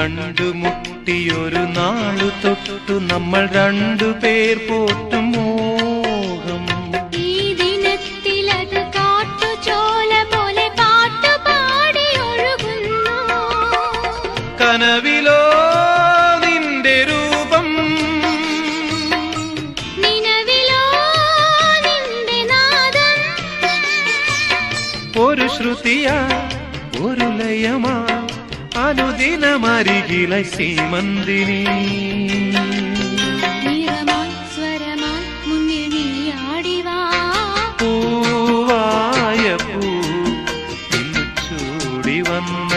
കണ്ടുമുട്ടിയൊരു നാളു തൊട്ടു നമ്മൾ രണ്ടുപേർ പോറ്റും മോഹം. ഈ ദിനത്തിലത് കാട്ടുചോല പോലെ പാട്ടുപാടി ഒഴുകുന്നു. കനവിലോ നിന്റെ രൂപം, നിലവിലോ നിന്റെ നാദം. ഒരു ശ്രുതിയാ ഒരു ലയമാ അനുദിനമരികിലെ സീമന്തിനി. നിറമായി സ്വരമായി മുന്നിൽ നീ ആടിവാ. പൂവായ പൂ ഇന്ന് ചൂടി വന്ന